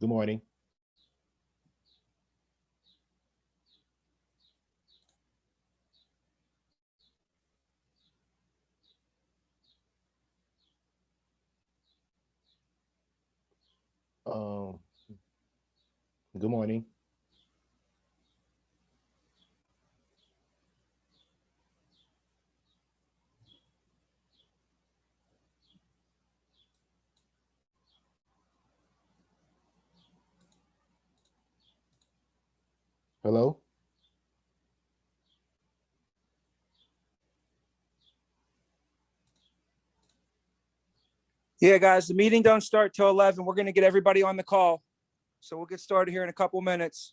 Good morning. Um, good morning. Hello? Yeah, guys, the meeting don't start till 11. We're going to get everybody on the call. So we'll get started here in a couple minutes.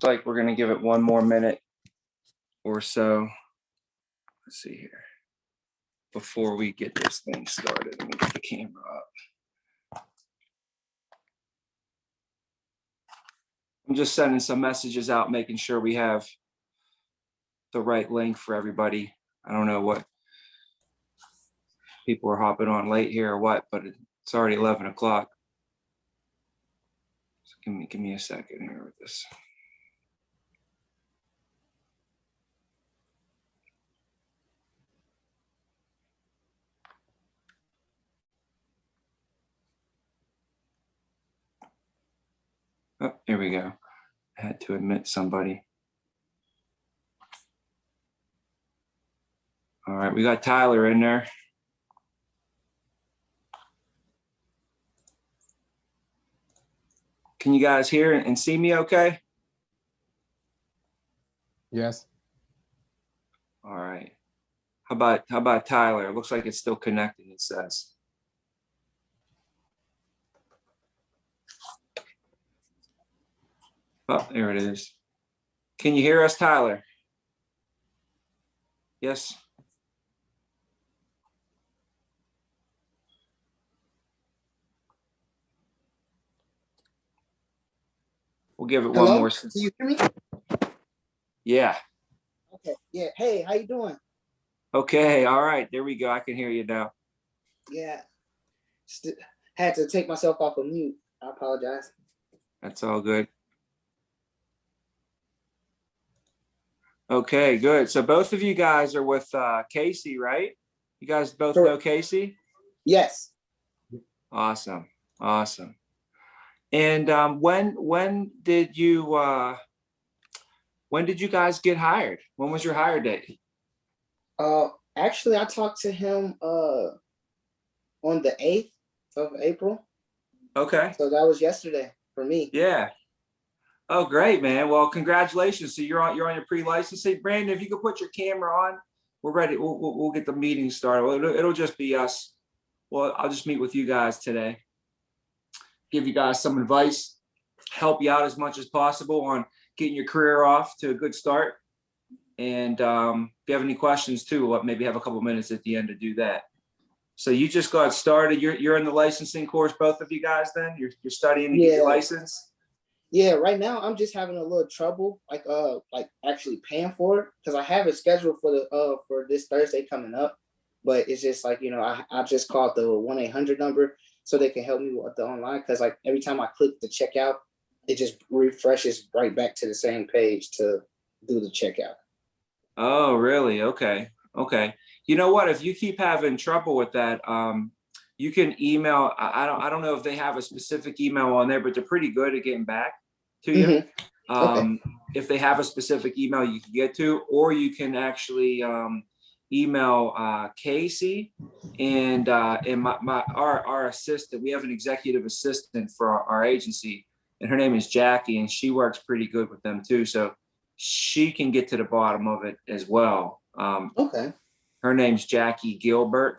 Looks like we're going to give it one more minute or so. Let's see here. Before we get this thing started, let me get the camera up. I'm just sending some messages out, making sure we have the right link for everybody. I don't know what people are hopping on late here or what, but it's already 11 o'clock. So give me a second here with this. Oh, here we go. I had to admit somebody. All right, we got Tyler in there. Can you guys hear and see me okay? Yes. All right. How about Tyler? It looks like it's still connecting, it says. Oh, there it is. Can you hear us, Tyler? Yes. We'll give it one Hello? more. Can you hear me? Yeah. Okay. Yeah. Hey, how you doing? Okay. All right. There we go. I can hear you now. Yeah. Had to take myself off of mute. I apologize. That's all good. Okay, good. So both of you guys are with Casey, right? You guys both know Casey? Yes. Awesome. Awesome. And when did you guys get hired? When was your hire date? Actually I talked to him on the 8th of April. Okay. So that was yesterday for me. Yeah. Oh, great, man. Well, congratulations. So you're on your pre-license. Hey, Brandon, if you could put your camera on, we're ready. We'll get the meeting started. It'll just be us. Well, I'll just meet with you guys today. Give you guys some advice, help you out as much as possible on getting your career off to a good start. And if you have any questions too, we'll maybe have a couple minutes at the end to do that. So you just got started. You're in the licensing course, both of you guys. Then you're studying to get your license. Yeah, right now I'm just having a little trouble, like actually paying for it, because I have it scheduled for this Thursday coming up, but it's just like, I just called the 1-800 number so they can help me with the online, because like every time I click the checkout, it just refreshes right back to the same page to do the checkout. Oh, really? Okay. Okay. You know what? If you keep having trouble with that, you can email. I don't know if they have a specific email on there, but they're pretty good at getting back to you. Mm-hmm. Okay. If they have a specific email you can get to, or you can actually email Casey and our assistant. We have an executive assistant for our agency, and her name is Jackie, and she works pretty good with them too. So she can get to the bottom of it as well. Okay. Her name's Jackie Gilbert.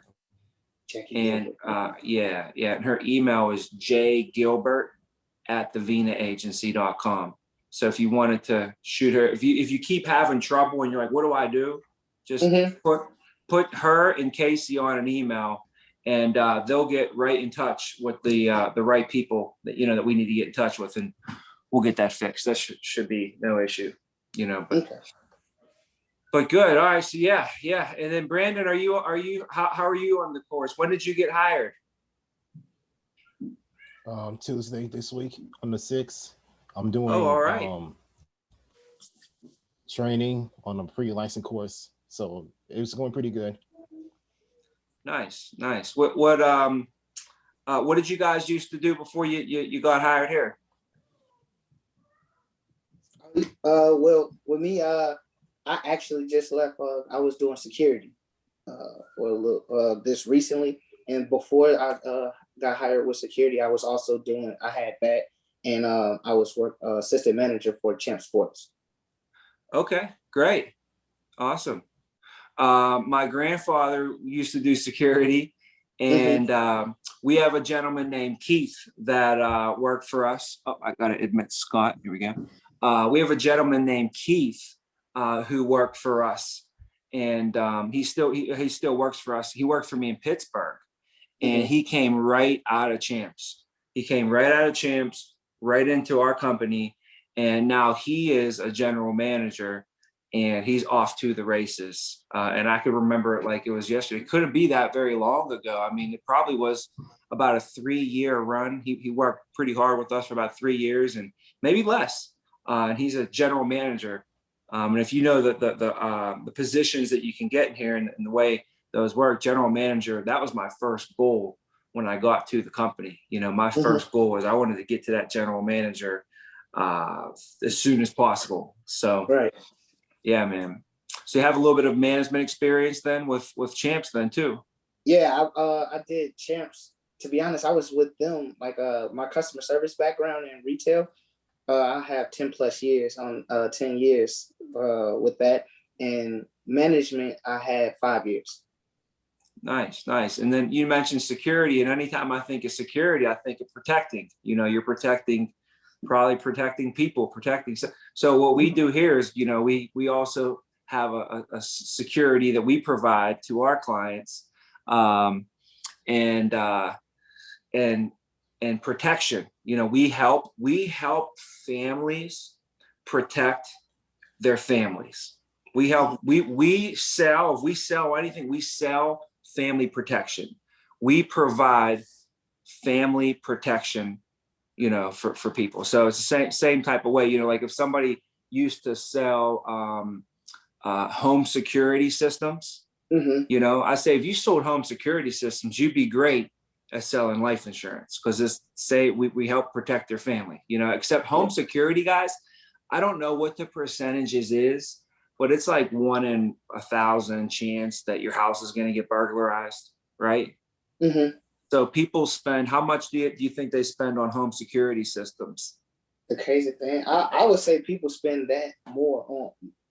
And Gilbert. yeah. And her email is jgilbert@thevenaagency.com. So if you wanted to shoot her, if you keep having trouble and you're like, what do I do? Just put her and Casey on an email, and they'll get right in touch with the right people that that we need to get in touch with, and we'll get that fixed. That should be no issue, But good. All right. So yeah. And then Brandon, how are you on the course? When did you get hired? Tuesday this week on the 6th. I'm doing all right. Training on a pre-license course. So it was going pretty good. Nice. What did you guys used to do before you got hired here? Well, with me, I actually just left. I was doing security for a little this recently, and before I got hired with security, I was also I had that, and I was assistant manager for Champ Sports. Okay, great, awesome. My grandfather used to do security, and we have a gentleman named Keith that worked for us. Oh, I gotta admit Scott. Here we go. We have a gentleman named Keith who worked for us, and he still works for us. He worked for me in Pittsburgh, and he came right out of Champs. He came right out of Champs, right into our company, and now he is a general manager, and he's off to the races. And I could remember it like it was yesterday. It couldn't be that very long ago. I mean, it probably was about a 3-year run. He worked pretty hard with us for about 3 years, and maybe less. And he's a general manager. And if you know the positions that you can get in here and the way those work, general manager, that was my first goal when I got to the company. My first goal was I wanted to get to that general manager as soon as possible. So, right. Yeah, man. So you have a little bit of management experience then with Champs then too. Yeah, I did Champs. To be honest, I was with them, like my customer service background in retail. I have 10 plus years on 10 years with that. And management, I had 5 years. Nice, nice. And then you mentioned security, and anytime I think of security, I think of protecting. You know, you're probably protecting people, protecting. So what we do here is, you know, we also have a security that we provide to our clients, and protection. You know, we help families protect their families. We sell, if we sell anything, we sell family protection. We provide family protection, you know, for people. So it's the same type of way, you know, like if somebody used to sell home security systems, you know, I say, if you sold home security systems, you'd be great at selling life insurance, because we help protect their family, you know, except home security, guys, I don't know what the percentages is, but it's like 1 in 1,000 chance that your house is going to get burglarized, right? So people spend, how much do you think they spend on home security systems? The crazy thing, I would say people spend a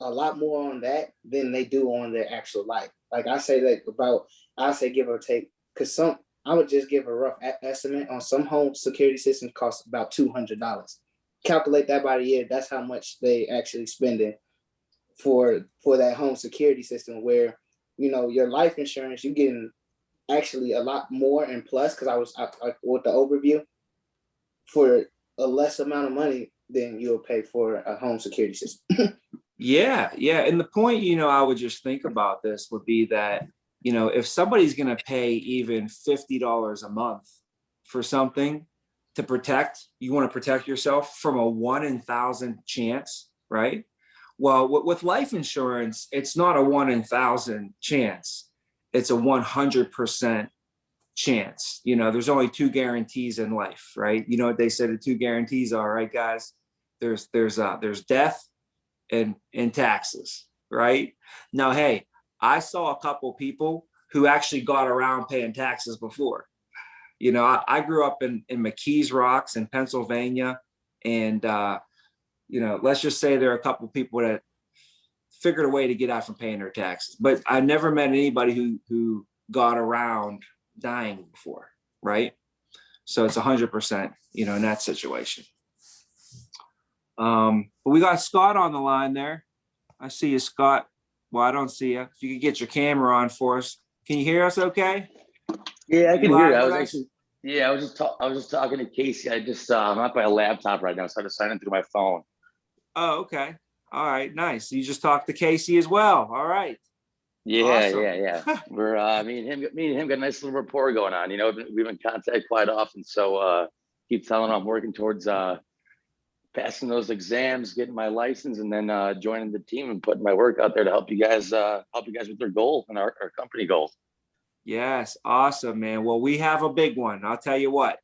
lot more on that than they do on their actual life. Like I say give or take, because I would just give a rough estimate on some home security systems cost about $200. Calculate that by the year. That's how much they actually spending for that home security system, where, you know, your life insurance, you're getting actually a lot more and plus, because I with the overview, for a less amount of money than you'll pay for a home security system. Yeah. And the point, you know, I would just think about this would be that, you know, if somebody's going to pay even $50 a month for something to protect, you want to protect yourself from a 1 in 1,000 chance, right? Well, with life insurance, it's not a 1 in 1,000 chance. It's a 100% chance. You know, there's only 2 guarantees in life, right? You know what they said the 2 guarantees are, right, guys? There's death and taxes, right? Now, hey, I saw a couple people who actually got around paying taxes before. You know, I grew up in McKees Rocks in Pennsylvania, and you know, let's just say there are a couple people that figured a way to get out from paying their taxes, but I never met anybody who got around dying before, right? So it's 100%, you know, in that situation. But we got Scott on the line there. I see you, Scott. Well, I don't see you. If you could get your camera on for us. Can you hear us okay? Yeah, I can hear you. I was just talking to Casey. I'm at my laptop right now, so I just signed in through my phone. Oh, okay. All right, nice. You just talked to Casey as well. All right. Yeah, Awesome. yeah. We're me and him got a nice little rapport going on. You know, we've been in contact quite often. So keep telling him I'm working towards passing those exams, getting my license, and then joining the team and putting my work out there to help you guys with their goal and our company goal. Yes, awesome, man. Well, we have a big one. I'll tell you what.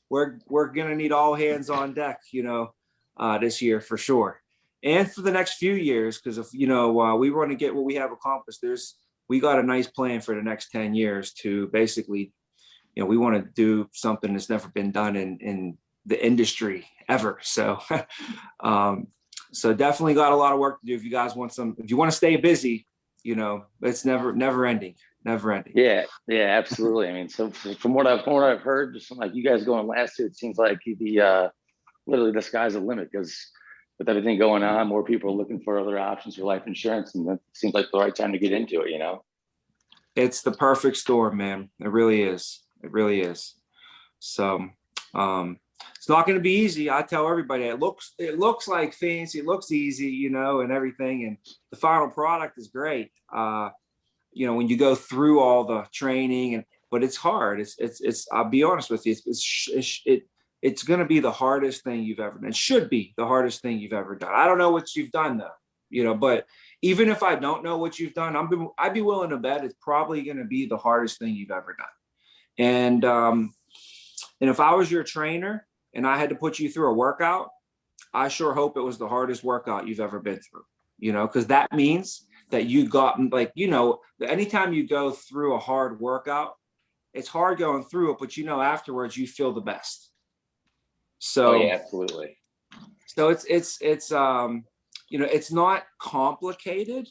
We're gonna need all hands on deck, you know, this year for sure, and for the next few years, because if you know we want to get what we have accomplished, we got a nice plan for the next 10 years to basically, you know, we want to do something that's never been done in the industry ever. So, so definitely got a lot of work to do. If you guys want if you want to stay busy, you know, it's never ending. Yeah, absolutely. I mean, so from what I've heard, just like you guys going last year, it seems like literally the sky's the limit, because with everything going on, more people are looking for other options for life insurance, and it seems like the right time to get into it. You know, it's the perfect storm, man. It really is. It really is. So, it's not going to be easy. I tell everybody, it looks like fancy, it looks easy, you know, and everything, and the final product is great. You know, when you go through all the training, but it's hard. It's I'll be honest with you, it's going to be the hardest thing you've ever done. It should be the hardest thing you've ever done. I don't know what you've done though, you know, but even if I don't know what you've done, I'd be willing to bet it's probably going to be the hardest thing you've ever done. And if I was your trainer and I had to put you through a workout, I sure hope it was the hardest workout you've ever been through, you know, because that means that you got, like, you know, anytime you go through a hard workout, it's hard going through it, but you know, afterwards you feel the best. So, yeah, absolutely. So it's you know, it's not complicated,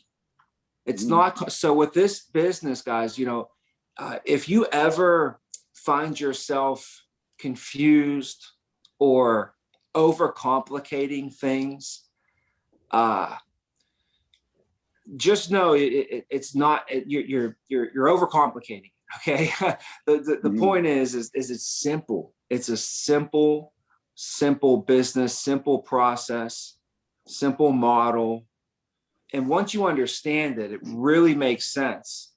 It's not. So with this business, guys, if you ever find yourself confused or overcomplicating things, just know it's not. You're overcomplicating. Okay. The point is it's simple. It's a simple business, simple process, simple model. And once you understand it, it really makes sense.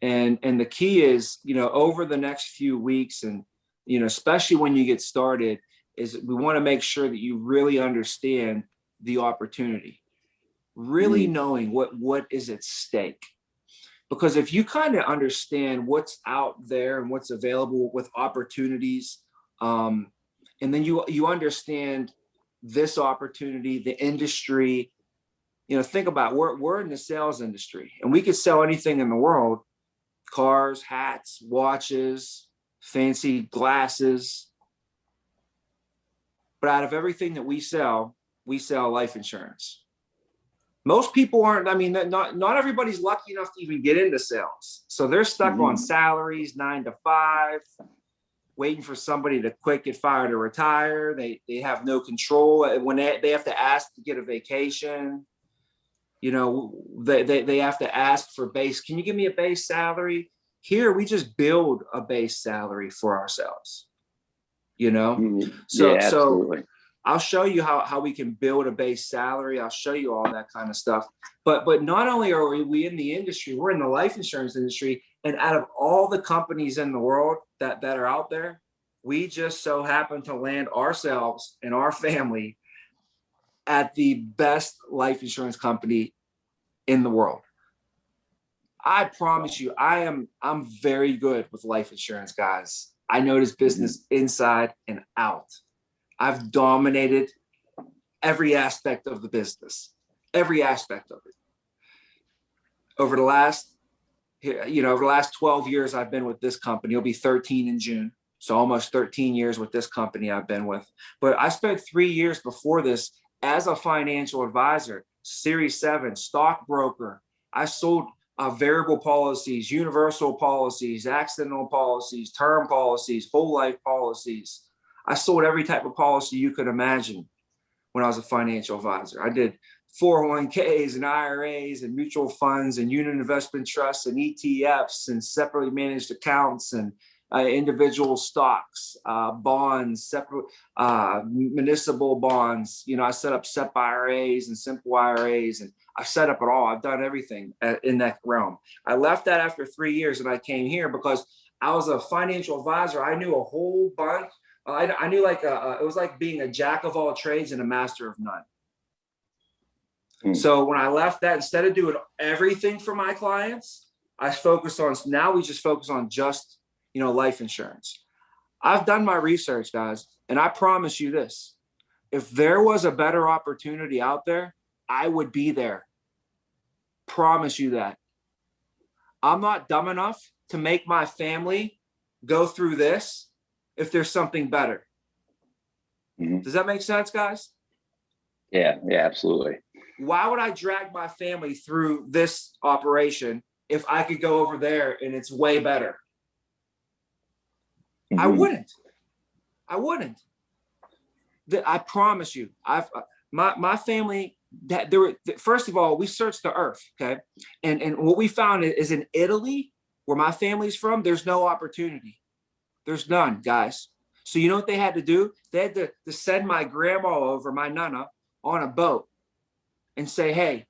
And the key is, over the next few weeks and, especially when you get started, is we want to make sure that you really understand the opportunity, really knowing what is at stake. Because if you kind of understand what's out there and what's available with opportunities, and then you understand this opportunity, the industry, think about we're in the sales industry and we could sell anything in the world: cars, hats, watches, fancy glasses. But out of everything that we sell life insurance. Most people aren't. Not everybody's lucky enough to even get into sales. So they're stuck on salaries, 9 to 5, waiting for somebody to quit, get fired, or retire. They have no control. When they have to ask to get a vacation, they have to ask for base. Can you give me a base salary? Here, we just build a base salary for ourselves. So I'll show you how we can build a base salary. I'll show you all that kind of stuff. But not only are we in the industry, we're in the life insurance industry. And out of all the companies in the world that are out there, we just so happen to land ourselves and our family at the best life insurance company in the world. I promise you, I'm very good with life insurance, guys. I know this business inside and out. I've dominated every aspect of the business, every aspect of it. Over the last 12 years I've been with this company. It'll be 13 in June. So almost 13 years with this company I've been with. But I spent 3 years before this as a financial advisor, Series 7, stockbroker. I sold variable policies, universal policies, accidental policies, term policies, whole life policies. I sold every type of policy you could imagine when I was a financial advisor. I did 401ks and IRAs and mutual funds and unit investment trusts and ETFs and separately managed accounts and individual stocks, bonds, separate municipal bonds. I set up SEP IRAs and simple IRAs, and I set up it all. I've done everything in that realm. I left that after 3 years and I came here because I was a financial advisor. I knew a whole bunch. I knew it was like being a jack of all trades and a master of none. So when I left that, instead of doing everything for my clients, we just focus on just, life insurance. I've done my research, guys, and I promise you this: if there was a better opportunity out there, I would be there. Promise you that. I'm not dumb enough to make my family go through this if there's something better. Does that make sense, guys? Yeah, absolutely. Why would I drag my family through this operation if I could go over there and it's way better? I wouldn't. I promise you. My family, first of all, we searched the earth, okay? And what we found is in Italy, where my family's from, there's no opportunity. There's none, guys. So you know what they had to do? They had to send my grandma over, my nana, on a boat and say, hey,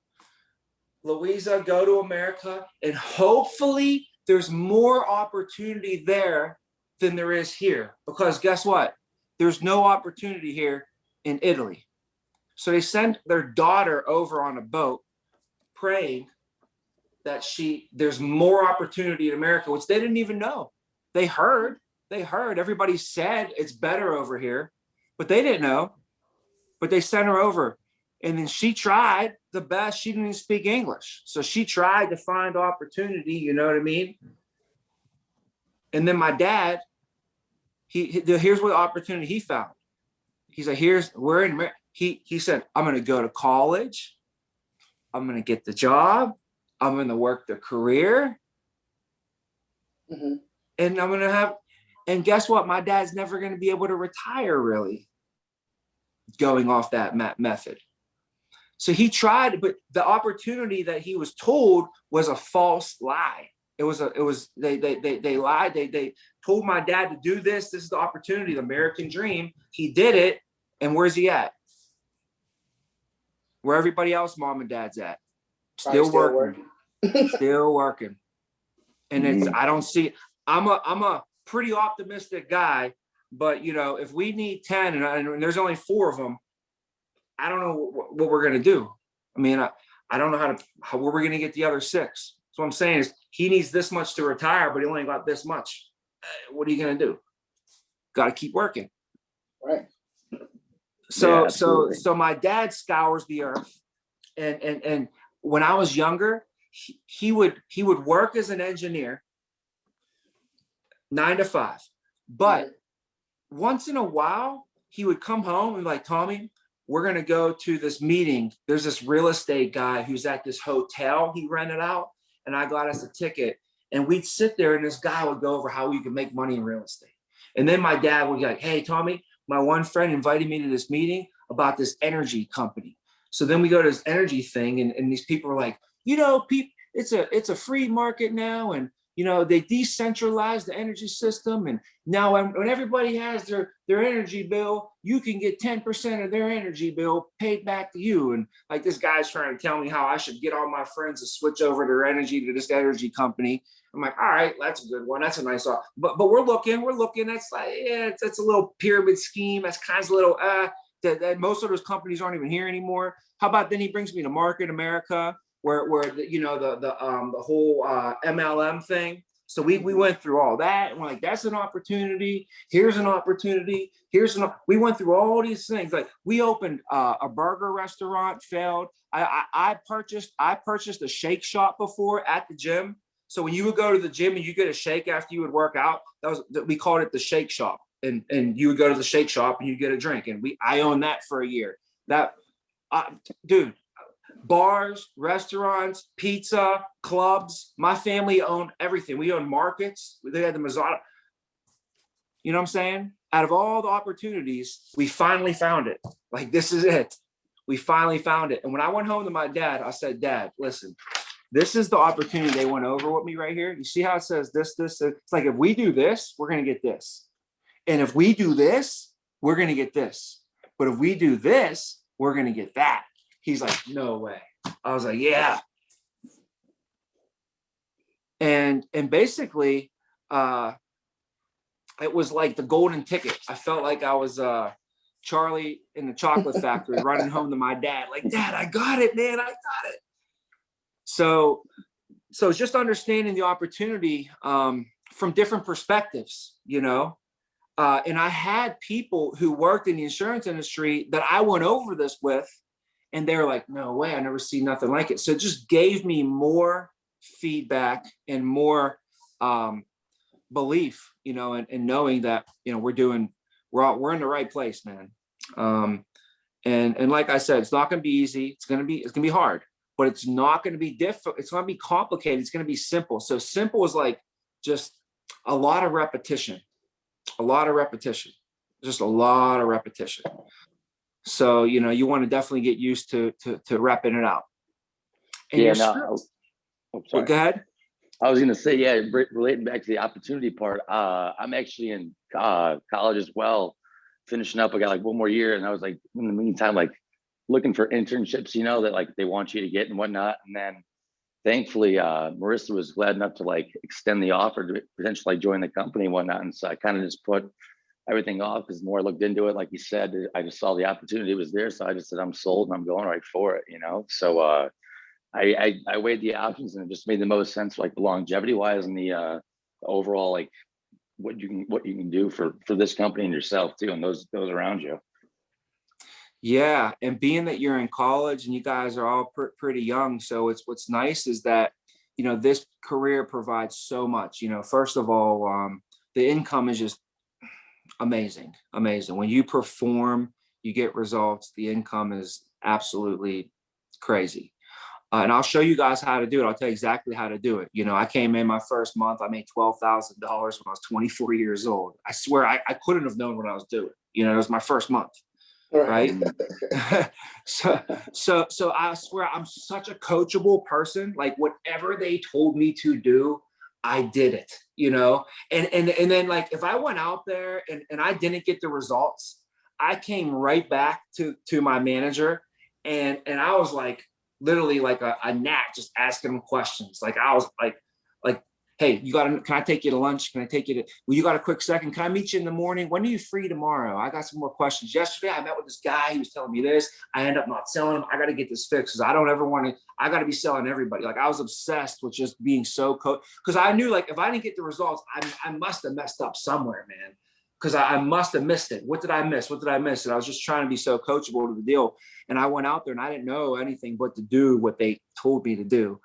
Louisa, go to America, and hopefully there's more opportunity there than there is here. Because guess what? There's no opportunity here in Italy. So they sent their daughter over on a boat, praying that there's more opportunity in America, which they didn't even know. They heard. Everybody said it's better over here, but they didn't know. But they sent her over. And then she tried the best. She didn't even speak English. So she tried to find opportunity, you know what I mean? And then my dad, here's what opportunity he found. He's like, we're in, he said, I'm going to go to college. I'm going to get the job. I'm going to work the career, and I'm going to have, and guess what? My dad's never going to be able to retire really going off that method. So he tried, but the opportunity that he was told was a false lie. They lied. They told my dad to do this. This is the opportunity, the American dream. He did it. And where's he at? Where everybody else, mom and dad's at. Still working. Still working. And it's, I don't see, I'm a pretty optimistic guy, but you know, if we need 10 and there's only 4 of them, I don't know what we're going to do. I mean, I don't know where we're going to get the other 6. So what I'm saying is he needs this much to retire, but he only got this much. What are you going to do? Got to keep working. Right. So my dad scours the earth. And when I was younger, he would work as an engineer 9 to 5, but once in a while he would come home and like, Tommy, we're going to go to this meeting. There's this real estate guy who's at this hotel he rented out, and I got us a ticket, and we'd sit there and this guy would go over how we could make money in real estate. And then my dad would be like, hey, Tommy, my one friend invited me to this meeting about this energy company. So then we go to this energy thing, and these people are like, you know, it's a free market now, and you know, they decentralized the energy system, and now when everybody has their energy bill, you can get 10% of their energy bill paid back to you. And like this guy's trying to tell me how I should get all my friends to switch over their energy to this energy company. I'm like, all right, that's a good one. That's a nice offer. But we're looking. That's like, yeah, it's a little pyramid scheme. That's kind of a little that most of those companies aren't even here anymore. How about then he brings me to Market America, where the, you know, the whole MLM thing. So we went through all that, and we're like, that's an opportunity. Here's an opportunity. We went through all these things. Like we opened a burger restaurant, failed. I purchased a shake shop before at the gym. So when you would go to the gym and you get a shake after you would work out, we called it the shake shop. And you would go to the shake shop and you get a drink. And I owned that for a year. Dude. Bars, restaurants, pizza, clubs. My family owned everything. We owned markets. They had the Mazzata. You know what I'm saying? Out of all the opportunities, we finally found it. Like, this is it. We finally found it. And when I went home to my dad, I said, Dad, listen, this is the opportunity they went over with me right here. You see how it says this? It's like, if we do this, we're going to get this. And if we do this, we're going to get this. But if we do this, we're going to get that. He's like, no way. I was like, yeah. And basically, it was like the golden ticket. I felt like I was Charlie in the chocolate factory running home to my dad, like, Dad, I got it, man. I got it. So it's just understanding the opportunity from different perspectives, you know. And I had people who worked in the insurance industry that I went over this with, and they were like, no way, I never seen nothing like it. So it just gave me more feedback and more belief, you know, and knowing that, you know, we're in the right place, man. And like I said, it's not going to be easy. It's going to be hard, but it's not going to be difficult. It's not going to be complicated. It's going to be simple. So simple is like just a lot of repetition, just a lot of repetition. So, you know, you want to definitely get used to repping it out. And yeah, sorry. Go ahead. I was going to say, yeah, relating back to the opportunity part, I'm actually in college as well, finishing up. I got like one more year, and I was like, in the meantime, like looking for internships, you know, that like they want you to get and whatnot. And then thankfully, Marissa was glad enough to like extend the offer to potentially like join the company and whatnot. And so I kind of just put everything off because the more I looked into it, like you said, I just saw the opportunity was there. So I just said, I'm sold and I'm going right for it, you know? So I weighed the options, and it just made the most sense, like the longevity wise and the overall, like what you can do for this company and yourself too, and those around you. Yeah. And being that you're in college and you guys are all pretty young. So what's nice is that, you know, this career provides so much. You know, first of all, the income is just amazing. When you perform, you get results. The income is absolutely crazy. And I'll show you guys how to do it. I'll tell you exactly how to do it. You know, I came in my first month, I made $12,000 when I was 24 years old. I swear I couldn't have known what I was doing. You know, it was my first month. Right. so I swear I'm such a coachable person. Like whatever they told me to do, I did it, you know, and then like, if I went out there and I didn't get the results, I came right back to my manager and I was like, literally like a gnat, just asking him questions. Like I was like, hey, can I take you to lunch? Can I take you to, well, you got a quick second? Can I meet you in the morning? When are you free tomorrow? I got some more questions. Yesterday, I met with this guy. He was telling me this. I end up not selling him. I got to get this fixed because I don't ever want to, I got to be selling everybody. Like I was obsessed with just being so because I knew like, if I didn't get the results, I must have messed up somewhere, man. Because I must have missed it. What did I miss? What did I miss? And I was just trying to be so coachable to the deal. And I went out there and I didn't know anything but to do what they told me to do.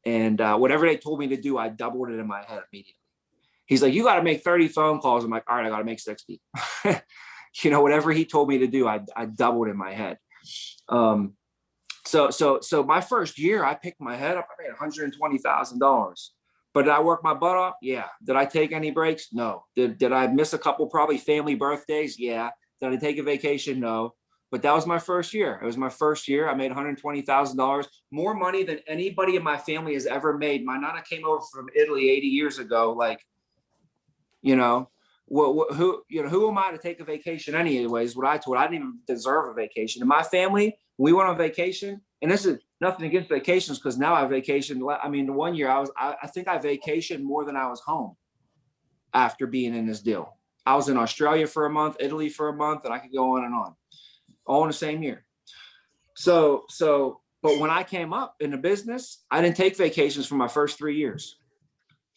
And whatever they told me to do, I doubled it in my head immediately. He's like, you got to make 30 phone calls. I'm like, all right, I got to make 60. You know, whatever he told me to do, I doubled in my head. So my first year, I picked my head up. I made $120,000. But did I work my butt off? Yeah. Did I take any breaks? No. Did I miss a couple probably family birthdays? Yeah. Did I take a vacation? No. But that was my first year. It was my first year. I made $120,000, more money than anybody in my family has ever made. My nana came over from Italy 80 years ago. Like, you know, who am I to take a vacation anyways? What I told, I didn't even deserve a vacation. In my family, we went on vacation, and this is nothing against vacations because now I vacation. I mean, the 1 year I think I vacationed more than I was home after being in this deal. I was in Australia for a month, Italy for a month, and I could go on and on. All in the same year. But when I came up in the business, I didn't take vacations for my first 3 years.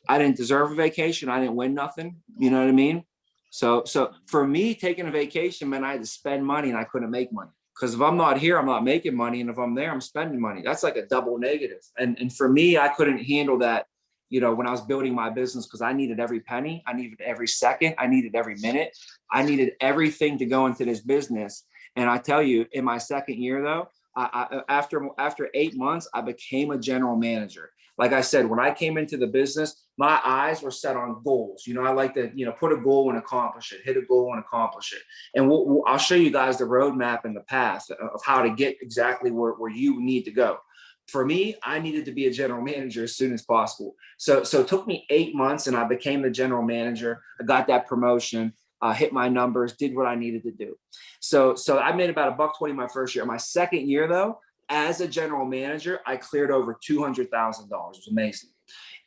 I didn't deserve a vacation. I didn't win nothing. You know what I mean? So for me, taking a vacation meant I had to spend money and I couldn't make money. Because if I'm not here, I'm not making money. And if I'm there, I'm spending money. That's like a double negative. And for me, I couldn't handle that, you know, when I was building my business, because I needed every penny. I needed every second. I needed every minute. I needed everything to go into this business. And I tell you, in my second year, though, after 8 months, I became a general manager. Like I said, when I came into the business, my eyes were set on goals. You know, I like to, you know, put a goal and accomplish it, hit a goal and accomplish it. And I'll show you guys the roadmap and the path of how to get exactly where you need to go. For me, I needed to be a general manager as soon as possible. So it took me 8 months and I became the general manager. I got that promotion. Hit my numbers, did what I needed to do. So I made about $120 my first year. My second year, though, as a general manager, I cleared over $200,000. It was amazing.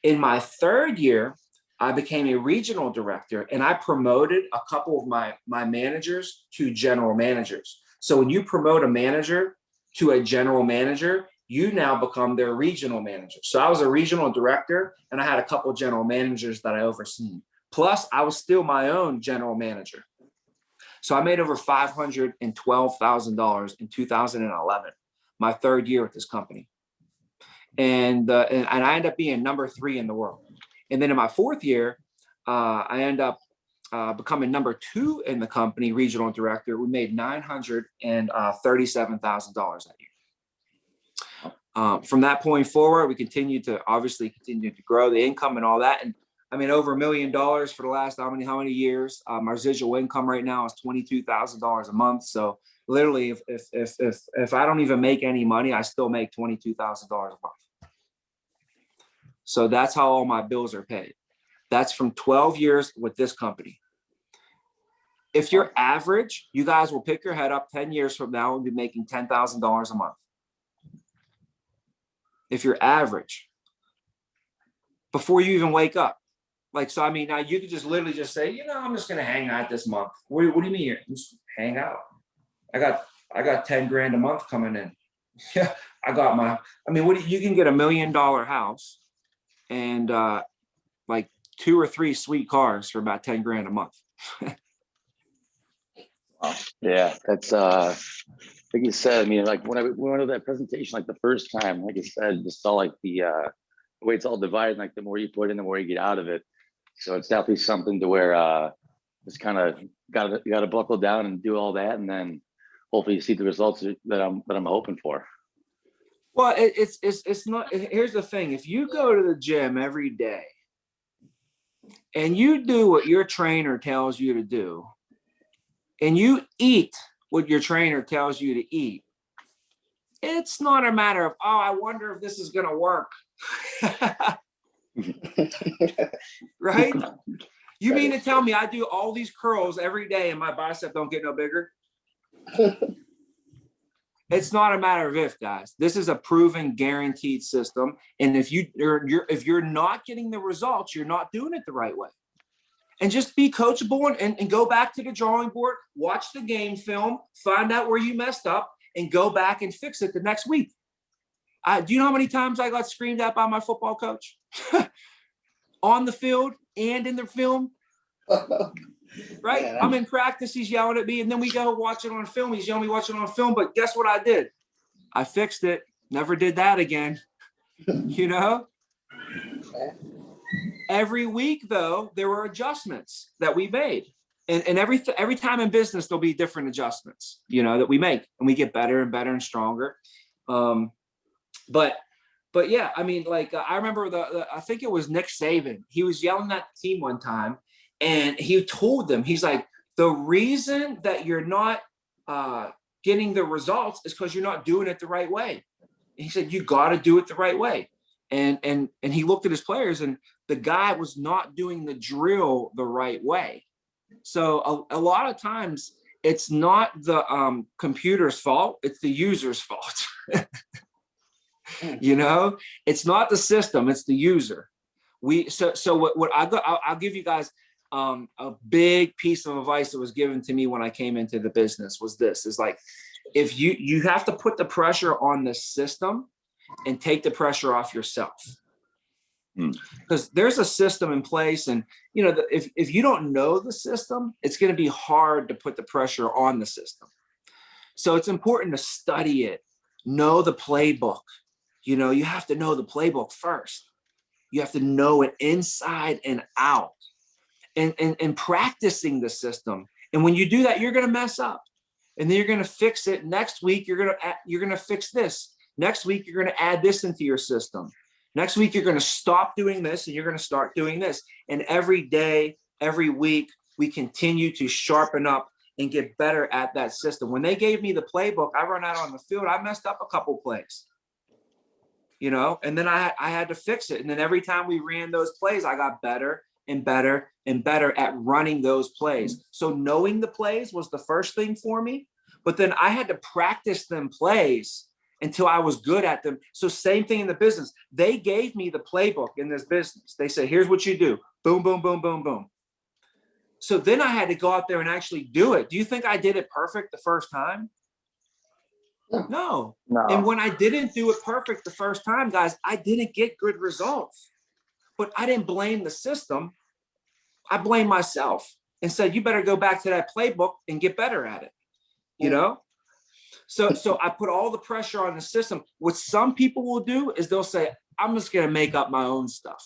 In my third year, I became a regional director and I promoted a couple of my managers to general managers. So when you promote a manager to a general manager, you now become their regional manager. So I was a regional director and I had a couple of general managers that I overseen. Plus, I was still my own general manager. So I made over $512,000 in 2011, my third year with this company. And I ended up being number 3 in the world. And then in my fourth year, I ended up becoming number 2 in the company, regional director. We made $937,000 that year. From that point forward, we continued to grow the income and all that. And I mean, over $1 million for the last how many years? My residual income right now is $22,000 a month. So literally, if I don't even make any money, I still make $22,000 a month. So that's how all my bills are paid. That's from 12 years with this company. If you're average, you guys will pick your head up 10 years from now and be making $10,000 a month. If you're average, before you even wake up. Like, so, I mean, now you could just literally just say, you know, I'm just going to hang out this month. What do you mean? Just hang out. I got 10 grand a month coming in. Yeah. You can get $1 million house and like 2 or 3 sweet cars for about 10 grand a month. Wow. Yeah. That's, like you said, I mean, like when I went to that presentation, like the first time, like I said, just saw like the way it's all divided, like the more you put in, the more you get out of it. So it's definitely something to where just kind of got to buckle down and do all that, and then hopefully you see the results that I'm hoping for. Well, it's not. Here's the thing: if you go to the gym every day and you do what your trainer tells you to do, and you eat what your trainer tells you to eat, it's not a matter of, oh, I wonder if this is going to work. Right? You mean to tell me I do all these curls every day and my bicep don't get no bigger? It's not a matter of if, guys. This is a proven, guaranteed system. And if you're not getting the results, you're not doing it the right way. And just be coachable and go back to the drawing board, watch the game film, find out where you messed up, and go back and fix it the next week. Do you know how many times I got screamed at by my football coach? On the field and in the film? Right? Yeah, I'm in practice, he's yelling at me, and then we go watch it on film. He's yelling at me, watch it on film, but guess what I did? I fixed it. Never did that again. You know? Every week, though, there were adjustments that we made. And every time in business, there'll be different adjustments, you know, that we make, and we get better and better and stronger. But yeah, I mean, like, I remember I think it was Nick Saban. He was yelling at the team one time, and he told them, he's like, the reason that you're not getting the results is because you're not doing it the right way. And he said, you got to do it the right way. And he looked at his players, and the guy was not doing the drill the right way. So a lot of times it's not the computer's fault, it's the user's fault. You know, it's not the system, it's the user. So what I'll give you guys a big piece of advice that was given to me when I came into the business was this, is like, if you have to put the pressure on the system and take the pressure off yourself. Because there's a system in place, and you know, if you don't know the system, it's going to be hard to put the pressure on the system. So it's important to study it, know the playbook. You know, you have to know the playbook first. You have to know it inside and out, and practicing the system. And when you do that, you're going to mess up, and then you're going to fix it. Next week, you're going to fix this. Next week, you're going to add this into your system. Next week, you're going to stop doing this and you're going to start doing this. And every day, every week, we continue to sharpen up and get better at that system. When they gave me the playbook, I run out on the field, I messed up a couple plays, you know, and then I had to fix it. And then every time we ran those plays, I got better and better and better at running those plays. So knowing the plays was the first thing for me, but then I had to practice them plays until I was good at them. So same thing in the business. They gave me the playbook in this business. They said, here's what you do. Boom, boom, boom, boom, boom. So then I had to go out there and actually do it. Do you think I did it perfect the first time? No. And when I didn't do it perfect the first time, guys, I didn't get good results. But I didn't blame the system. I blamed myself and said, you better go back to that playbook and get better at it. You know? So I put all the pressure on the system. What some people will do is they'll say, I'm just going to make up my own stuff.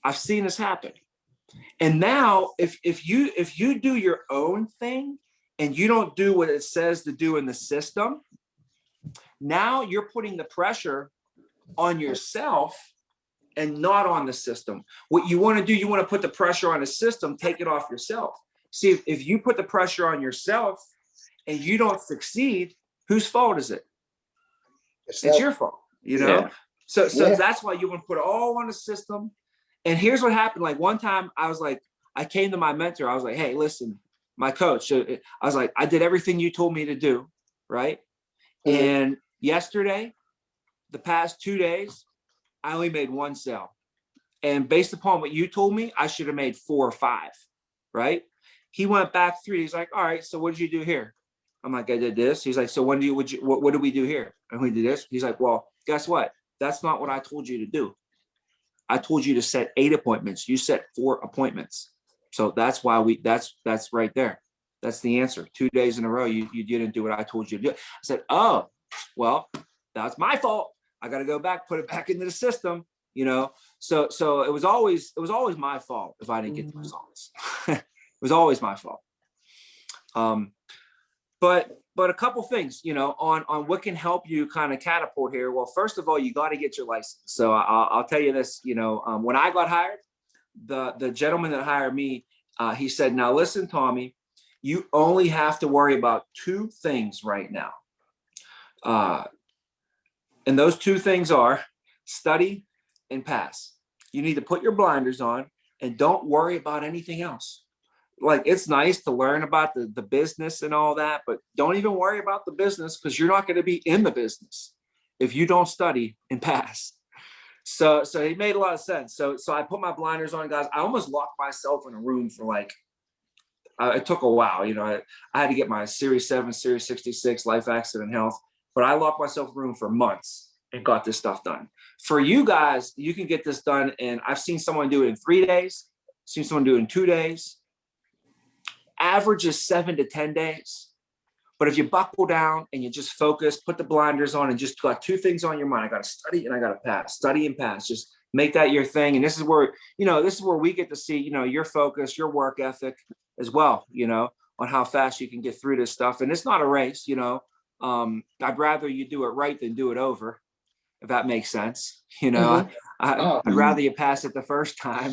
I've seen this happen. And now if you do your own thing and you don't do what it says to do in the system, now you're putting the pressure on yourself and not on the system. What you want to do, you want to put the pressure on the system, take it off yourself. See, if you put the pressure on yourself and you don't succeed, whose fault is it? It's your fault, you know? Yeah. So that's why you want to put it all on the system. And here's what happened. Like one time I was like, I came to my mentor. I was like, hey, listen, my coach, I was like, I did everything you told me to do. Right. Mm-hmm. And yesterday, the past 2 days, I only made one sale. And based upon what you told me, I should have made 4 or 5. Right. He went back 3. He's like, all right, so what did you do here? I'm like, I did this. He's like, so what did we do here? And we did this. He's like, well, guess what? That's not what I told you to do. I told you to set 8 appointments. You set 4 appointments. So that's why that's right there. That's the answer. 2 days in a row, you didn't do what I told you to do. I said, oh, well, that's my fault. I got to go back, put it back into the system, you know? So it was always my fault if I didn't get the results. It was always my fault. But but a couple things, on what can help you kind of catapult here. Well, first of all, you got to get your license. So I'll tell you this, when I got hired, the gentleman that hired me, he said, now listen, Tommy, you only have to worry about two things right now. And those two things are study and pass. You need to put your blinders on and don't worry about anything else. Like, it's nice to learn about the business and all that, but don't even worry about the business, because you're not going to be in the business if you don't study and pass. So it made a lot of sense. So I put my blinders on, guys. I almost locked myself in a room for like, it took a while. I had to get my Series 7, Series 66 life accident health, but I locked myself in a room for months and got this stuff done. For you guys, you can get this done. And I've seen someone do it in 3 days, seen someone do it in 2 days. Average is 7 to 10 days. But if you buckle down and you just focus, put the blinders on, and just got two things on your mind: I got to study and I got to pass. Study and pass. Just make that your thing. And this is where we get to see, your focus, your work ethic as well, on how fast you can get through this stuff. And it's not a race, I'd rather you do it right than do it over, if that makes sense. I'd rather you pass it the first time.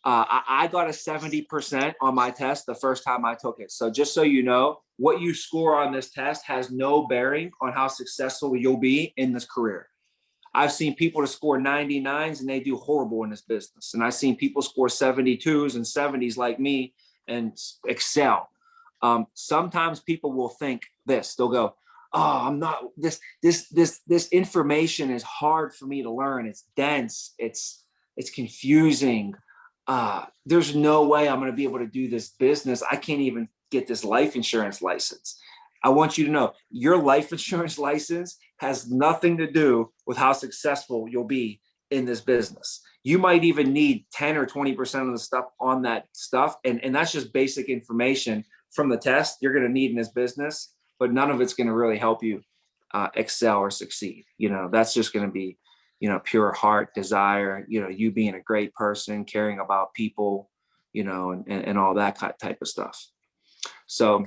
I got a 70% on my test the first time I took it. So just so you know, what you score on this test has no bearing on how successful you'll be in this career. I've seen people to score 99s and they do horrible in this business. And I've seen people score 72s and 70s like me and excel. Sometimes people will think this, they'll go, oh, I'm not, this information is hard for me to learn. It's dense. It's confusing. There's no way I'm going to be able to do this business. I can't even get this life insurance license. I want you to know your life insurance license has nothing to do with how successful you'll be in this business. You might even need 10 or 20% of the stuff on that stuff. And that's just basic information from the test you're going to need in this business, but none of it's going to really help you excel or succeed. That's just going to be, pure heart desire, you being a great person, caring about people, and all that type of stuff. So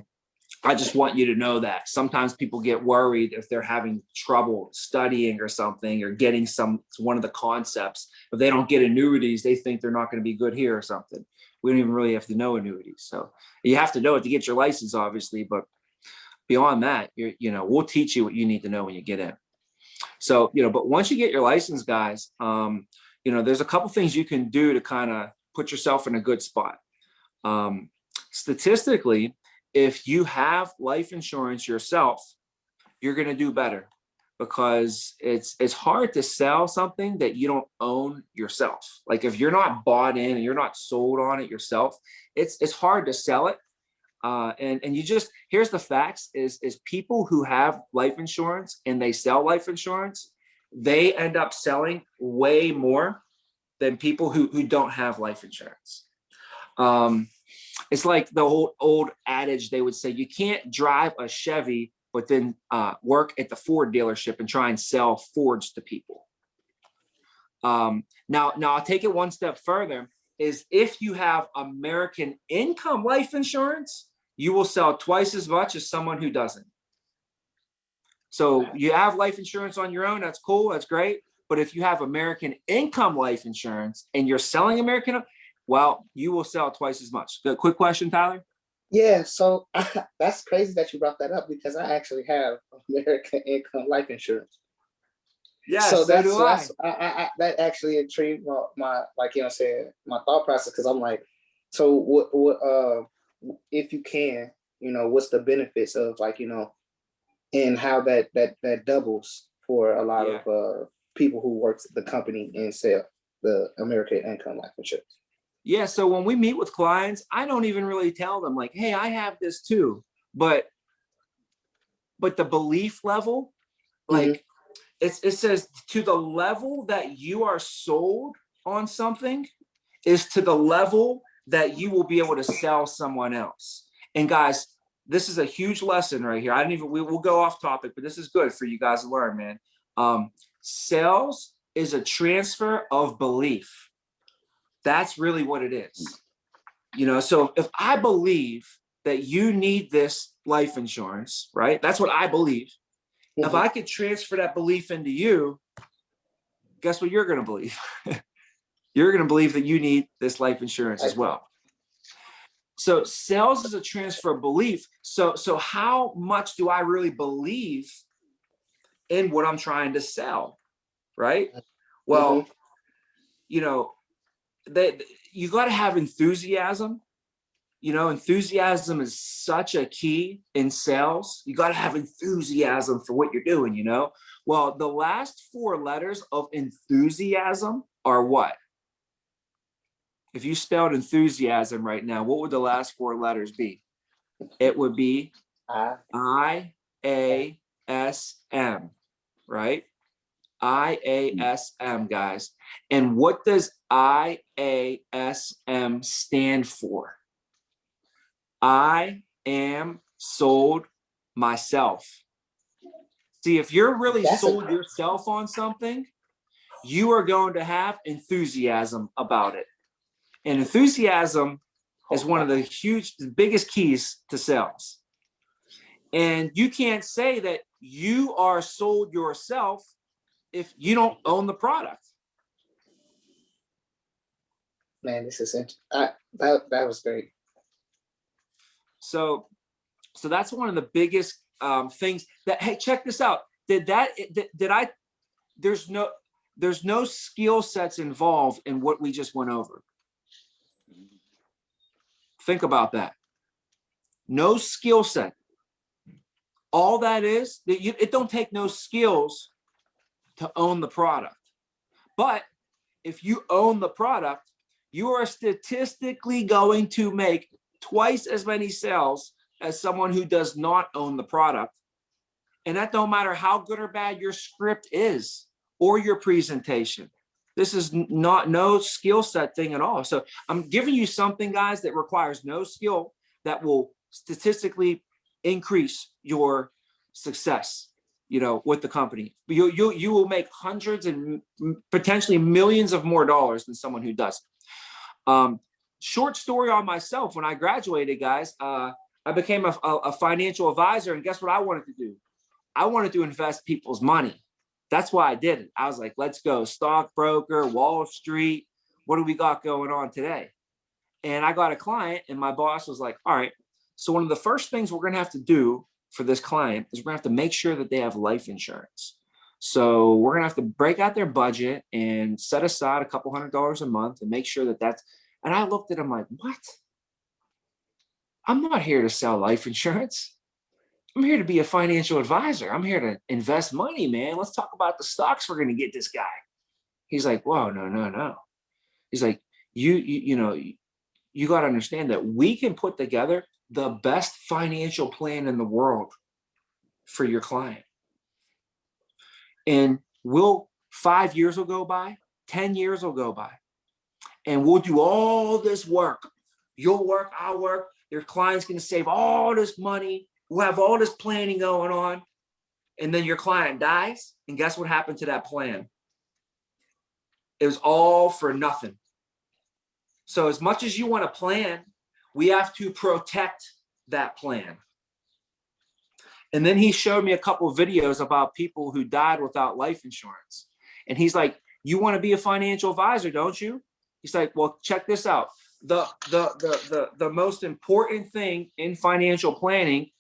I just want you to know that sometimes people get worried if they're having trouble studying or something, or getting one of the concepts. If they don't get annuities, they think they're not going to be good here or something. We don't even really have to know annuities. So you have to know it to get your license, obviously, but beyond that, we'll teach you what you need to know when you get in. So, but once you get your license, guys, there's a couple things you can do to kind of put yourself in a good spot. Statistically, if you have life insurance yourself, you're going to do better, because it's hard to sell something that you don't own yourself. Like, if you're not bought in and you're not sold on it yourself, it's hard to sell it. And you just, here's the facts is people who have life insurance and they sell life insurance, they end up selling way more than people who don't have life insurance. It's like the old adage, they would say, you can't drive a Chevy, but then work at the Ford dealership and try and sell Fords to people. Now I'll take it one step further, is if you have American income life insurance, you will sell twice as much as someone who doesn't. So you have life insurance on your own, that's cool, that's great. But if you have American income life insurance and you're selling American, well, you will sell twice as much. Good. Quick question, Tyler. Yeah, so that's crazy that you brought that up, because I actually have American income life insurance. Yeah, so that's I that actually intrigued my my thought process, because I'm like, so what if you can, what's the benefits of, and how that doubles for a lot of people who work at the company and sell the American income life insurance. Yeah, so when we meet with clients, I don't even really tell them like, hey, I have this too. But the belief level, like it says, to the level that you are sold on something is to the level that you will be able to sell someone else. And guys, this is a huge lesson right here. We will go off topic, but this is good for you guys to learn, man. Sales is a transfer of belief. That's really what it is. So if I believe that you need this life insurance, right? That's what I believe. If I could transfer that belief into you, guess what you're going to believe? You're going to believe that you need this life insurance as well. So sales is a transfer of belief. So how much do I really believe in what I'm trying to sell, right? Well, you know, you got to have enthusiasm. You know, enthusiasm is such a key in sales. You got to have enthusiasm for what you're doing, you know? Well, the last 4 letters of enthusiasm are what? If you spelled enthusiasm right now, what would the last 4 letters be? It would be IASM, right? IASM, guys. And what does IASM stand for? I am sold myself. See, if you're really sold yourself on something, you are going to have enthusiasm about it. And enthusiasm is one of the biggest keys to sales. And you can't say that you are sold yourself if you don't own the product. Man, this is that was great. So that's one of the biggest things that, hey, check this out. There's no skill sets involved in what we just went over. Think about that. No skill set. All that is, it don't take no skills to own the product. But if you own the product, you are statistically going to make twice as many sales as someone who does not own the product. And that don't matter how good or bad your script is or your presentation. This is no skill set thing at all. So I'm giving you something, guys, that requires no skill that will statistically increase your success, you know, with the company. You will make hundreds and potentially millions of more dollars than someone who does. Short story on myself. When I graduated, guys, I became a financial advisor, and guess what I wanted to do? I wanted to invest people's money. That's why I did it. I was like, let's go stockbroker, Wall Street. What do we got going on today? And I got a client, and my boss was like, all right, so one of the first things we're going to have to do for this client is we're going to have to make sure that they have life insurance. So we're going to have to break out their budget and set aside a couple $100 a month and make sure that that's, and I looked at him like, what? I'm not here to sell life insurance. I'm here to be a financial advisor. I'm here to invest money, man. Let's talk about the stocks we're going to get this guy. He's like, whoa, no. He's like, you know, you got to understand that we can put together the best financial plan in the world for your client. And 5 years will go by, 10 years will go by, and we'll do all this work. You'll work, I'll work. Your client's going to save all this money. We'll have all this planning going on. And then your client dies. And guess what happened to that plan? It was all for nothing. So as much as you want to plan, we have to protect that plan. And then he showed me a couple of videos about people who died without life insurance. And he's like, you want to be a financial advisor, don't you? He's like, well, check this out. The most important thing in financial planning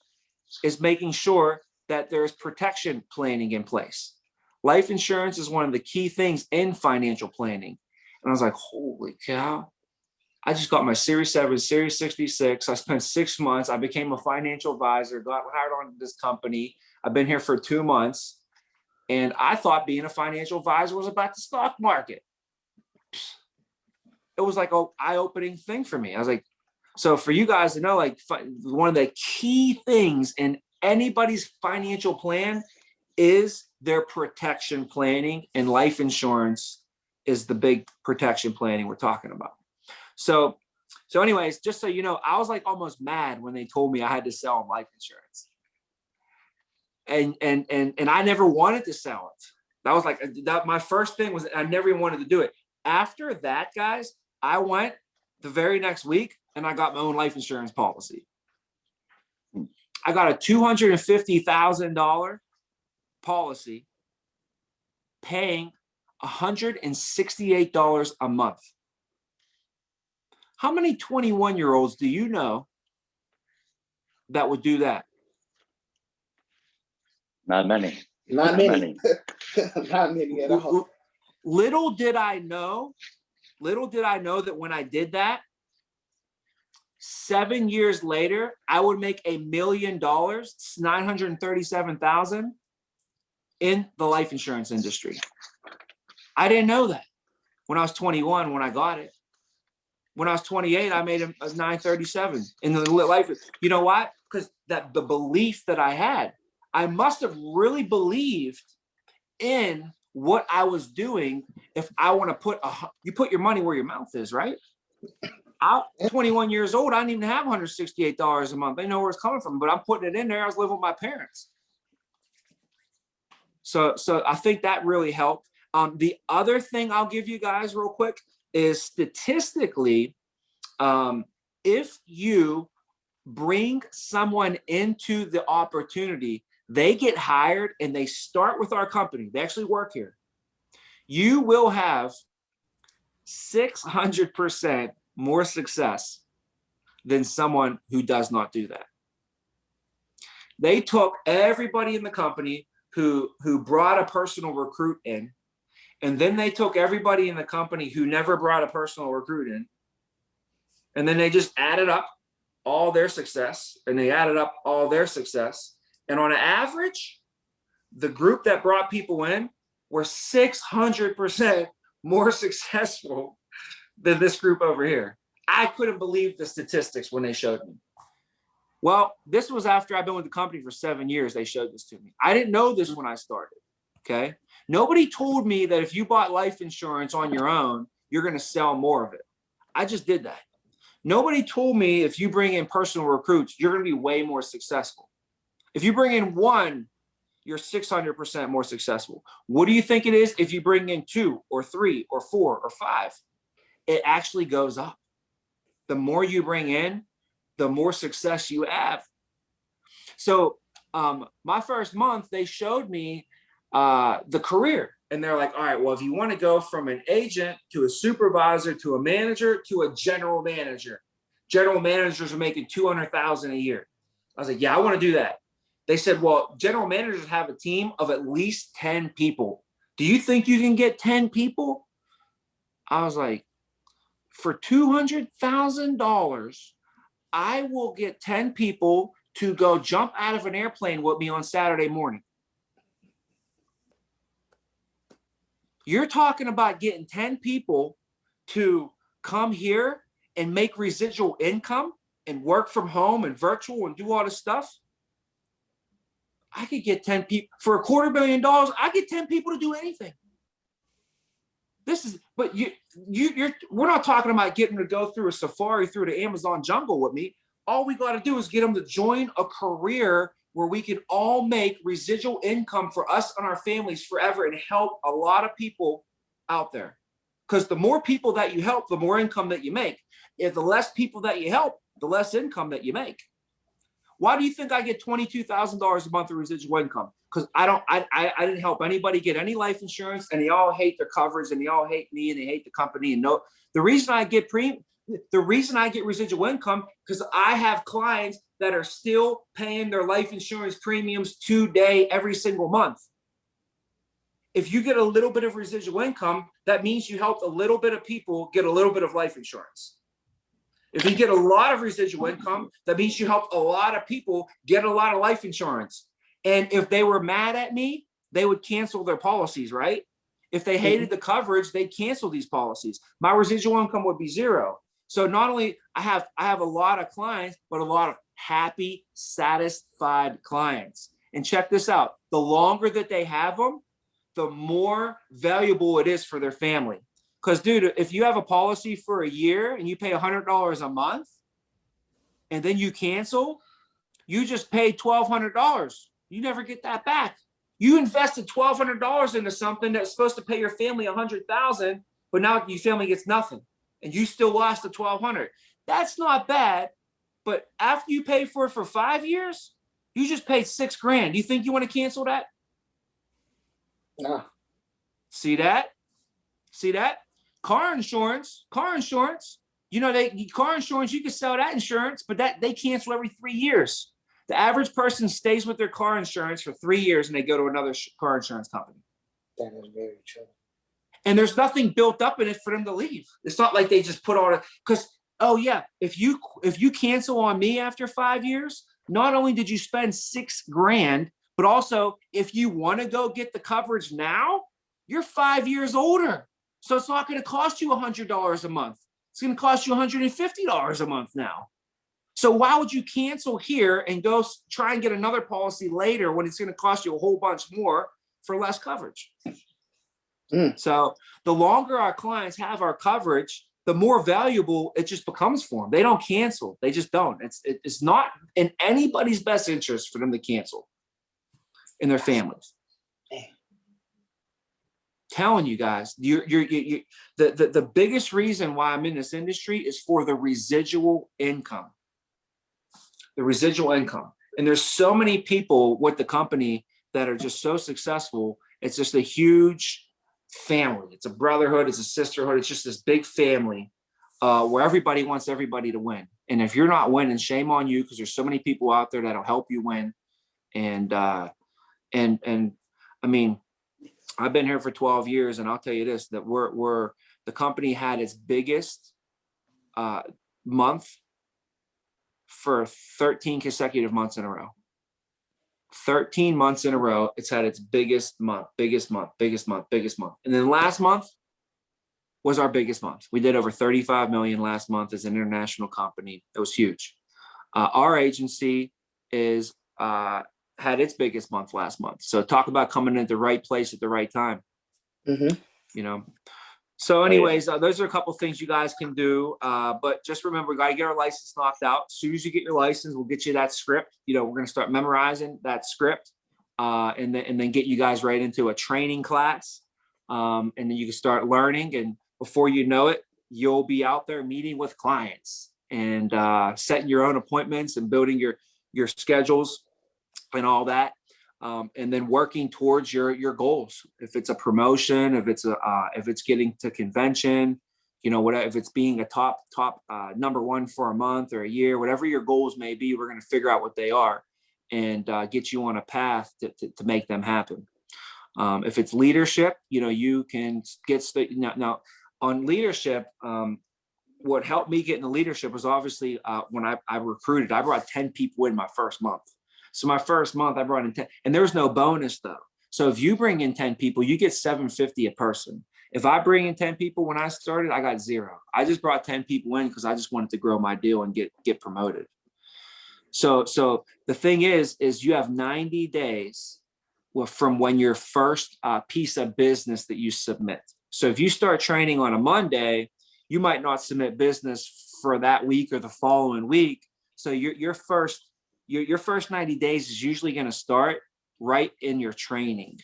is making sure that there's protection planning in place. Life insurance is one of the key things in financial planning. And I was like, holy cow. I just got my Series 7, Series 66. I spent 6 months. I became a financial advisor, got hired on this company. I've been here for 2 months. And I thought being a financial advisor was about the stock market. It was like an eye-opening thing for me. I was like, so for you guys to know, like one of the key things in anybody's financial plan is their protection planning, and life insurance is the big protection planning we're talking about. So anyways, just so you know, I was like almost mad when they told me I had to sell them life insurance. And I never wanted to sell it. That was like my first thing was I never even wanted to do it. After that, guys, I went the very next week and I got my own life insurance policy. I got a $250,000 policy paying $168 a month. How many 21-year-olds do you know that would do that? Not many. Not many. Not many at all. Little did I know that when I did that, 7 years later, I would make $1 million, 937,000 in the life insurance industry. I didn't know that when I was 21, when I got it. When I was 28, I made a 937 in the life. You know why? Because that the belief that I had, I must have really believed in what I was doing. If I want to you put your money where your mouth is, right? I'm 21 years old. I didn't even have $168 a month. They know where it's coming from, but I'm putting it in there. I was living with my parents. So I think that really helped. The other thing I'll give you guys real quick is statistically, if you bring someone into the opportunity, they get hired and they start with our company, they actually work here, you will have 600% more success than someone who does not do that. They took everybody in the company who brought a personal recruit in, and then they took everybody in the company who never brought a personal recruit in, and then they just added up all their success, and they added up all their success. And on average, the group that brought people in were 600% more successful than this group over here. I couldn't believe the statistics when they showed me. Well, this was after I've been with the company for 7 years. They showed this to me. I didn't know this when I started. Okay. Nobody told me that if you bought life insurance on your own, you're going to sell more of it. I just did that. Nobody told me if you bring in personal recruits, you're going to be way more successful. If you bring in one, you're 600% more successful. What do you think it is if you bring in 2 or 3 or 4 or 5? It actually goes up. The more you bring in, the more success you have. So my first month, they showed me the career. And they're like, all right, well, if you want to go from an agent to a supervisor to a manager to a general manager, general managers are making $200,000 a year. I was like, yeah, I want to do that. They said, well, general managers have a team of at least 10 people. Do you think you can get 10 people? I was like, for $200,000, I will get 10 people to go jump out of an airplane with me on Saturday morning. You're talking about getting 10 people to come here and make residual income and work from home and virtual and do all this stuff. I could get 10 people for $250,000. I get 10 people to do anything. This is, but we're not talking about getting to go through a safari through the Amazon jungle with me. All we got to do is get them to join a career where we can all make residual income for us and our families forever and help a lot of people out there. Because the more people that you help, the more income that you make. If the less people that you help, the less income that you make. Why do you think I get $22,000 a month of residual income? Because I didn't help anybody get any life insurance, and they all hate their coverage, and they all hate me, and they hate the company. And no, the reason I get residual income because I have clients that are still paying their life insurance premiums today, every single month. If you get a little bit of residual income, that means you helped a little bit of people get a little bit of life insurance. If you get a lot of residual income, that means you helped a lot of people get a lot of life insurance. And if they were mad at me, they would cancel their policies, right? If they hated the coverage, they'd cancel these policies. My residual income would be zero. So not only I have a lot of clients, but a lot of happy, satisfied clients. And check this out. The longer that they have them, the more valuable it is for their family. Because, dude, if you have a policy for a year and you pay $100 a month and then you cancel, you just paid $1,200. You never get that back. You invested $1,200 into something that's supposed to pay your family $100,000, but now your family gets nothing, and you still lost the $1,200. That's not bad, but after you pay for it for 5 years, You just paid $6,000. Do you think you want to cancel that? No. See that? See that? Car insurance. You know, car insurance, you can sell that insurance, but that they cancel every 3 years. The average person stays with their car insurance for 3 years and they go to another car insurance company. That is very true. And there's nothing built up in it for them to leave. It's not like they just put all it, because, oh yeah, if you cancel on me after 5 years, not only did you spend $6,000, but also if you want to go get the coverage now, you're 5 years older. So it's not going to cost you $100 a month. It's going to cost you $150 a month now. So why would you cancel here and go try and get another policy later when it's going to cost you a whole bunch more for less coverage? So the longer our clients have our coverage, the more valuable it just becomes for them. They don't cancel. They just don't. It's not in anybody's best interest for them to cancel in their families. Telling you guys, the biggest reason why I'm in this industry is for the residual income. The residual income. And there's so many people with the company that are just so successful. It's just a huge family. It's a brotherhood. It's a sisterhood. It's just this big family where everybody wants everybody to win. And if you're not winning, shame on you, because there's so many people out there that'll help you win. And I mean, I've been here for 12 years, and I'll tell you this, that the company had its biggest month for 13 consecutive months in a row. 13 months in a row, it's had its biggest month. And then last month was our biggest month. We did over 35 million last month as an international company. It was huge. Our agency had its biggest month last month. So talk about coming in at the right place at the right time. You know. So anyways, those are a couple things you guys can do. But just remember, we got to get our license knocked out. As soon as you get your license, we'll get you that script. You know, we're going to start memorizing that script and then get you guys right into a training class. And then you can start learning. And before you know it, you'll be out there meeting with clients and setting your own appointments and building your schedules and all that. And then working towards your goals. If it's a promotion, if it's getting to convention, you know, whatever, if it's being a top number one for a month or a year, whatever your goals may be, we're going to figure out what they are and get you on a path to make them happen. If it's leadership, you know, you can get now on leadership. What helped me get into leadership was obviously when I recruited. I brought 10 people in my first month. So my first month I brought in 10, and there was no bonus though. So if you bring in 10 people, you get $750 a person. If I bring in 10 people when I started, I got 0. I just brought 10 people in because I just wanted to grow my deal and get promoted. So the thing is you have 90 days from when your first piece of business that you submit. So if you start training on a Monday, you might not submit business for that week or the following week. So your first 90 days is usually going to start right in your training.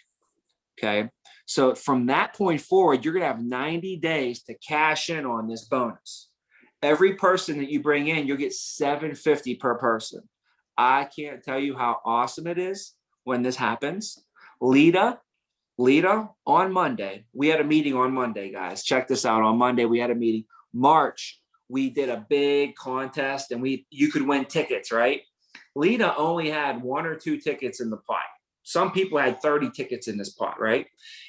Okay. So from that point forward, you're going to have 90 days to cash in on this bonus. Every person that you bring in, you'll get $750 per person. I can't tell you how awesome it is when this happens. Lita, on Monday, we had a meeting on Monday, guys. Check this out. On Monday, we had a meeting. March, we did a big contest and you could win tickets, right? Lita only had 1 or 2 tickets in the pot. Some people had 30 tickets in this pot, right?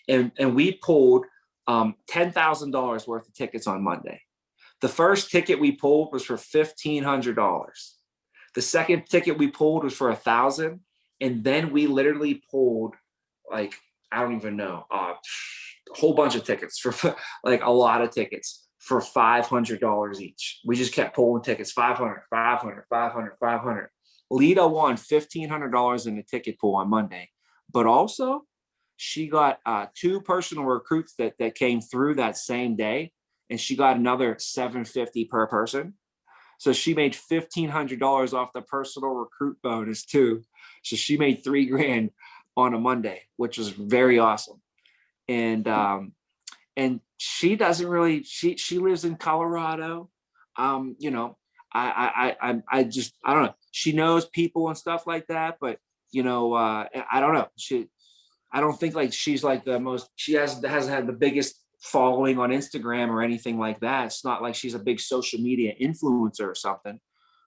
And we pulled $10,000 worth of tickets on Monday. The first ticket we pulled was for $1,500. The second ticket we pulled was for $1,000. And then we literally pulled like, I don't even know, a whole bunch of tickets for like a lot of tickets for $500 each. We just kept pulling tickets, 500, 500, 500, 500. Lita won $1,500 in the ticket pool on Monday, but also she got 2 personal recruits that came through that same day, and she got another $750 per person. So she made $1,500 off the personal recruit bonus too. So she made $3,000 on a Monday, which was very awesome. And she doesn't really, she lives in Colorado. You know, I don't know. She knows people and stuff like that, but you know, I don't know. I don't think like she's like she hasn't had the biggest following on Instagram or anything like that. It's not like she's a big social media influencer or something.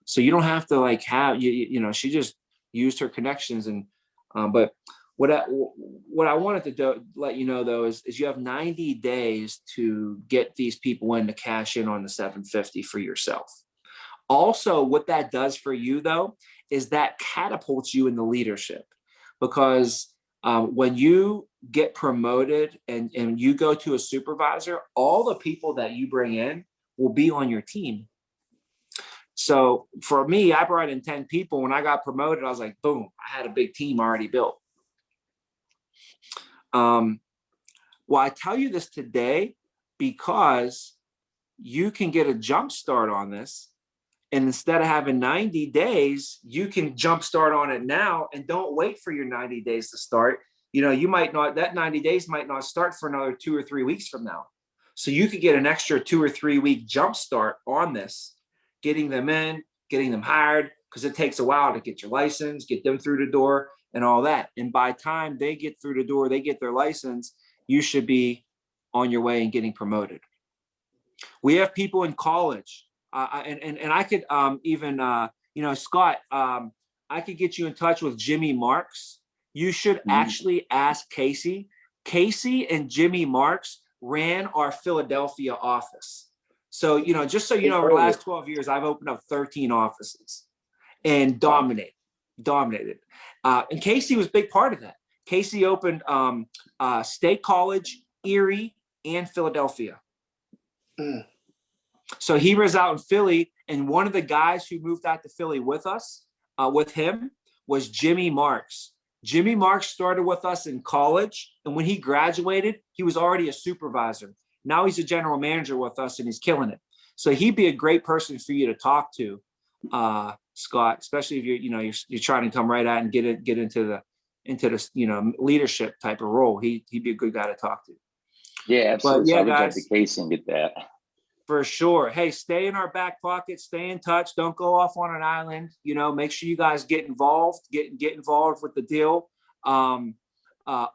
So you don't have to like have, you know, she just used her connections. And, but what I wanted to let you know though, is you have 90 days to get these people in to cash in on the 750 for yourself. Also, what that does for you though, is that catapults you in the leadership, because when you get promoted and you go to a supervisor, all the people that you bring in will be on your team. So for me, I brought in 10 people. When I got promoted, I was like, boom, I had a big team already built. Well, I tell you this today because you can get a jump start on this. And instead of having 90 days, you can jump start on it now and don't wait for your 90 days to start. You know, you might not, that 90 days might not start for another 2 or 3 weeks from now. So you could get an extra 2 or 3 week jump start on this, getting them in, getting them hired, because it takes a while to get your license, get them through the door and all that. And by the time they get through the door, they get their license, you should be on your way and getting promoted. We have people in college. And I could even, you know, Scott, I could get you in touch with Jimmy Marks. You should actually ask Casey. Casey and Jimmy Marks ran our Philadelphia office. So, you know, just so you know, over the last 12 years, I've opened up 13 offices and dominated. And Casey was a big part of that. Casey opened State College, Erie, and Philadelphia. So he was out in Philly, and one of the guys who moved out to Philly with us, with him, was Jimmy Marks. Jimmy Marks started with us in college, and when he graduated, he was already a supervisor. Now he's a general manager with us, and he's killing it. So he'd be a great person for you to talk to, Scott, especially if you're trying to come right out and get into the you know, leadership type of role. He'd be a good guy to talk to. Yeah, absolutely. But yeah, I'll reach out guys, to Casey and get that. For sure. Hey, stay in our back pocket, stay in touch. Don't go off on an island. You know, make sure you guys get involved, get involved with the deal. On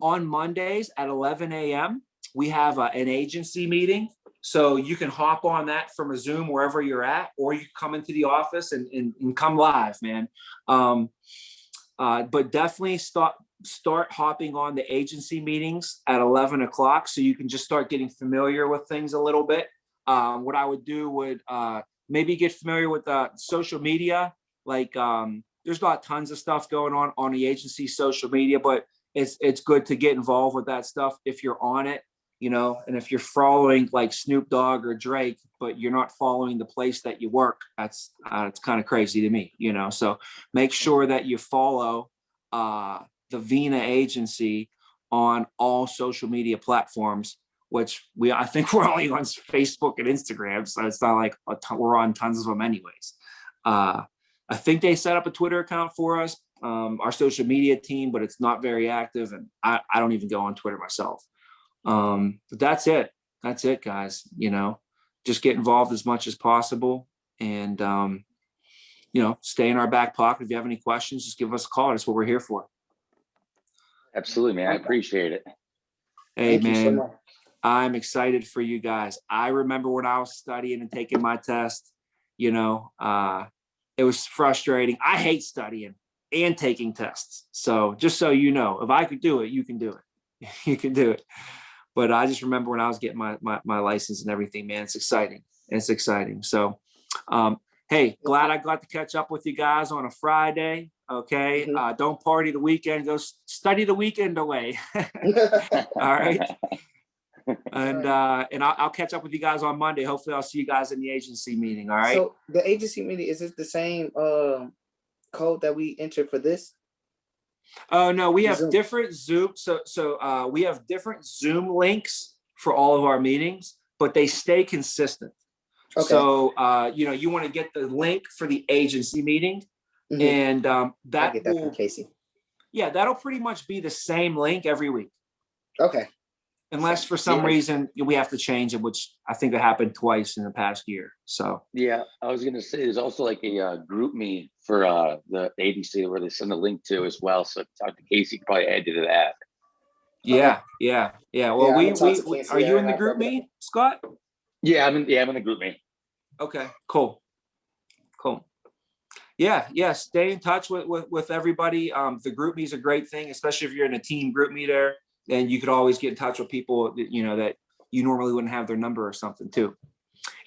Mondays at 11 a.m., we have an agency meeting. So you can hop on that from a Zoom wherever you're at, or you come into the office and come live, man. But definitely start hopping on the agency meetings at 11 o'clock so you can just start getting familiar with things a little bit. What I would do would maybe get familiar with social media. Like there's not tons of stuff going on the agency social media, but it's good to get involved with that stuff if you're on it, you know. And if you're following like Snoop Dogg or Drake, but you're not following the place that you work, it's kind of crazy to me, you know. So make sure that you follow the Vena agency on all social media platforms, which I think we're only on Facebook and Instagram. So it's not like we're on tons of them anyways. I think they set up a Twitter account for us, our social media team, but it's not very active. And I don't even go on Twitter myself. But that's it. That's it, guys. You know, just get involved as much as possible and, you know, stay in our back pocket. If you have any questions, just give us a call. That's what we're here for. Absolutely, man. I appreciate it. Hey, Thank man. you so much. I'm excited for you guys. I remember when I was studying and taking my test, you know, it was frustrating. I hate studying and taking tests. So just so you know, if I could do it, you can do it. You can do it. But I just remember when I was getting my license and everything, man, it's exciting. It's exciting. So, hey, glad I got to catch up with you guys on a Friday. Okay. Don't party the weekend. Go study the weekend away. All right. And I'll catch up with you guys on Monday. Hopefully I'll see you guys in the agency meeting. All right. So the agency meeting, is it the same code that we entered for this? Oh no, we have Zoom. different Zoom. So we have different Zoom links for all of our meetings, but they stay consistent. Okay. So you know, you want to get the link for the agency meeting, and that will, from Casey. Yeah, that'll pretty much be the same link every week. Okay. unless for some Yeah. reason we have to change it, which I think it happened twice in the past year. So Yeah, I was gonna say there's also like a group me for the agency where they send a link to as well. So if you talk to Casey, you can probably add you to that. yeah. Well, Yeah, I'm gonna talk to we Casey are you there in the and group I'll- me, Scott? I'm in the group me. Okay, cool. Yeah, stay in touch with everybody. The group me is a great thing, especially if you're in a team group me there, then you could always get in touch with people that, that you normally wouldn't have their number or something too.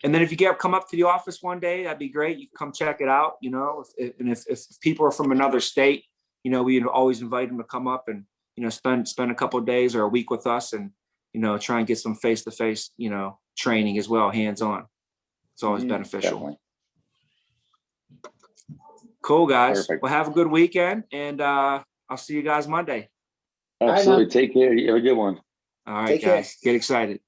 And then if you come up to the office one day, that'd be great. You can come check it out, if people are from another state, we always invite them to come up and, spend a couple of days or a week with us and, try and get some face-to-face, training as well, hands-on. It's always beneficial. Definitely. Cool, guys. Perfect. Well, have a good weekend, and I'll see you guys Monday. Absolutely. Take care. You have a good one. All right, Take care. guys. Get excited.